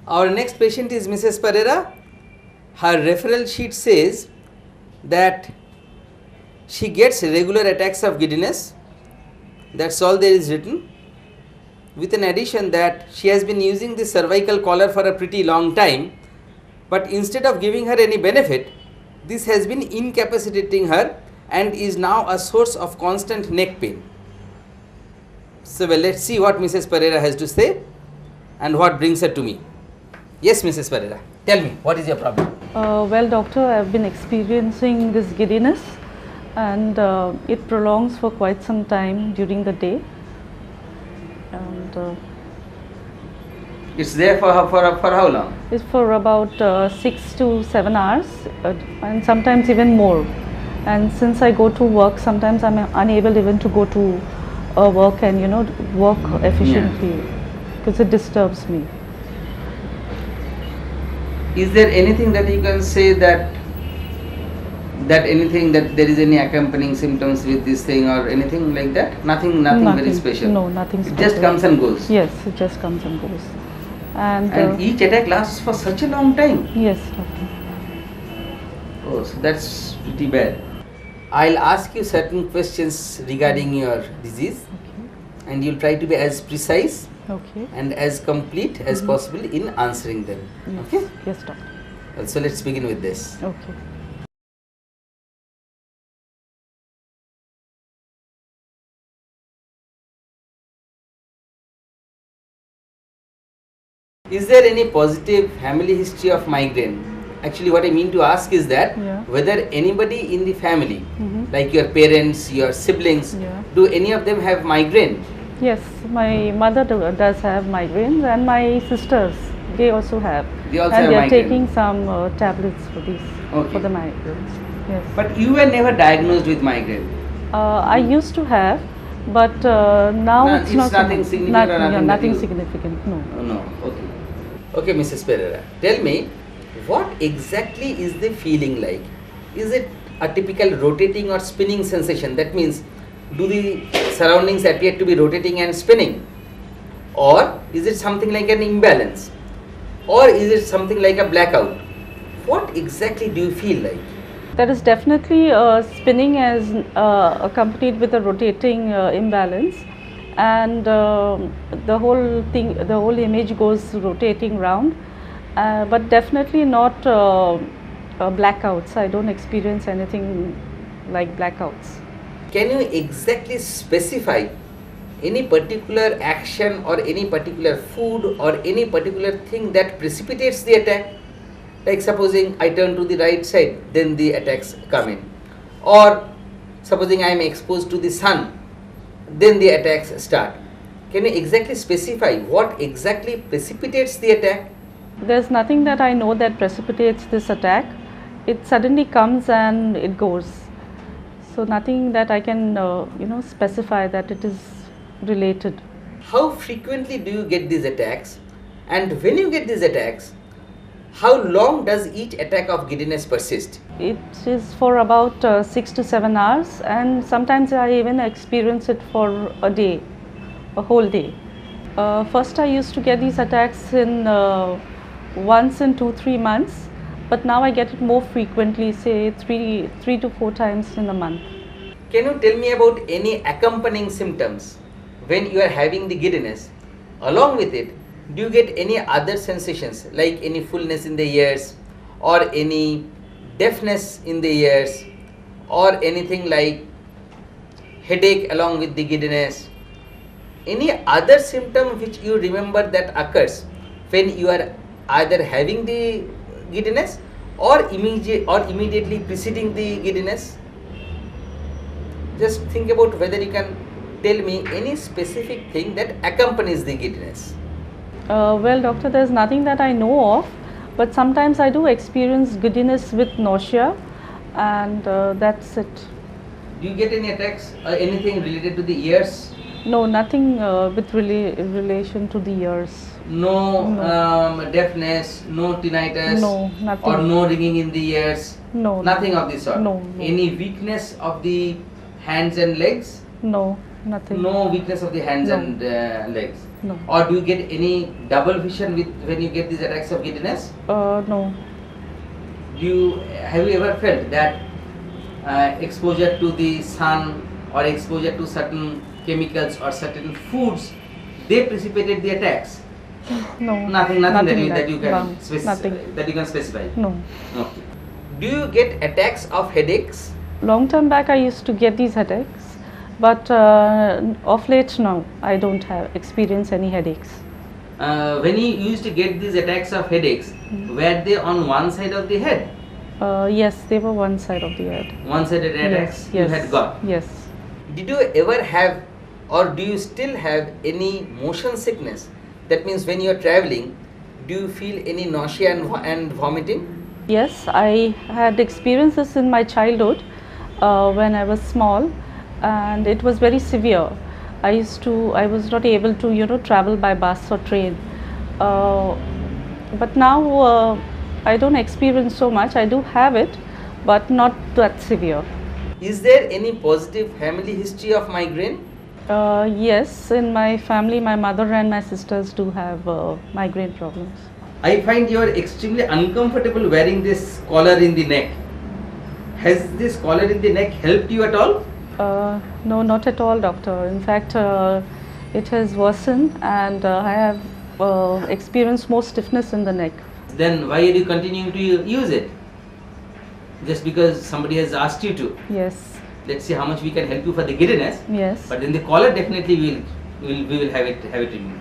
Our next patient is Mrs. Pereira. Her referral sheet says that she gets regular attacks of giddiness. That's all there is written. With an addition that she has been using the cervical collar for a pretty long time, but instead of giving her any benefit, this has been incapacitating her and is now a source of constant neck pain. So well, let's see what Mrs. Pereira has to say and what brings her to me. Yes, Mrs. Pereira, tell me, what is your problem? Well, doctor, I've been experiencing this giddiness, and it prolongs for quite some time during the day. And it's there for how long? it's for about 6 to 7 hours, and sometimes even more. And since I go to work, sometimes I'm unable even to go to work and work efficiently because it disturbs me. Is there anything that you can say that there is any accompanying symptoms with this thing or anything like that? Nothing very special. No, nothing It special. just comes and goes. Yes, it just comes and goes. And each attack lasts for such a long time. yes, doctor. Oh, so that's pretty bad. I'll ask you certain questions regarding your disease, Okay. and you'll try to be as precise Okay. and as complete as possible in answering them. Yes. Okay? Yes, doctor. Well, so let's begin with this. Okay. Is there any positive family history of migraine? Actually, what I mean to ask is that whether anybody in the family, like your parents, your siblings, do any of them have migraine? Yes, my mother does have migraines, and my sisters, they also have. They also and have they are migraine. taking some tablets for these, Okay. for the migraines. Yes. But you were never diagnosed with migraine. I used to have, but now No, it's it's not so nothing much. significant or nothing that nothing you- significant. No. Oh, no, okay. Okay, Mrs. Pereira, tell me, what exactly is the feeling like? Is it a typical rotating or spinning sensation? That means, do the surroundings appear to be rotating and spinning? Or is it something like an imbalance? Or is it something like a blackout? What exactly do you feel like? That is definitely spinning as accompanied with a rotating imbalance, and the whole image goes rotating round, but definitely not blackouts. I don't experience anything like blackouts. Can you exactly specify any particular action or any particular food or any particular thing that precipitates the attack? Like supposing I turn to the right side, then the attacks come in. Or supposing I am exposed to the sun, then the attacks start. Can you exactly specify what exactly precipitates the attack? There's nothing that I know that precipitates this attack. It suddenly comes and it goes. So nothing that I can specify that it is related. How frequently do you get these attacks? And when you get these attacks, how long does each attack of giddiness persist? It is for about 6 to 7 hours, and sometimes I even experience it for a day, a whole day. First I used to get these attacks in once in 2-3 months, but now I get it more frequently, say 3 to 4 times in a month. Can you tell me about any accompanying symptoms when you are having the giddiness? Along with it, do you get any other sensations like any fullness in the ears or any deafness in the ears or anything like headache along with the giddiness? Any other symptom which you remember that occurs when you are either having the giddiness or immediately preceding the giddiness? Just think about whether you can tell me any specific thing that accompanies the giddiness. Well, doctor, there's nothing that I know of, but sometimes I do experience giddiness with nausea, and that's it. Do you get any attacks or anything related to the ears? No, nothing with relation to the ears. No, deafness, no tinnitus, No, nothing. or no ringing in the ears? No. Nothing of this sort? No. Any weakness of the hands and legs? No. nothing. No weakness of the hands No. and legs. No. Or do you get any double vision with when you get these attacks of giddiness? No. Have you ever felt that exposure to the sun or exposure to certain chemicals or certain foods, they precipitated the attacks? No. Nothing that you can No, nothing. that you can specify. No. Okay. Do you get attacks of headaches? Long time back I used to get these headaches, but of late now I don't have experience any headaches. When you used to get these attacks of headaches, were they on one side of the head? Yes, they were one side of the head. One-sided attacks Yes. you had got. Yes. Did you ever have, or do you still have any motion sickness? That means when you are traveling, do you feel any nausea and vomiting? Yes, I had experiences in my childhood when I was small, and it was very severe. I was not able to travel by bus or train. But now I don't experience so much. I do have it, but not that severe. Is there any positive family history of migraine? Yes, in my family, my mother and my sisters do have migraine problems. I find you are extremely uncomfortable wearing this collar in the neck. Has this collar in the neck helped you at all? No, not at all, doctor. In fact, it has worsened, and I have experienced more stiffness in the neck. Then why are you continuing to use it? Just because somebody has asked you to. Yes. Let's see how much we can help you for the giddiness. Yes. But then the collar definitely we will have it in you.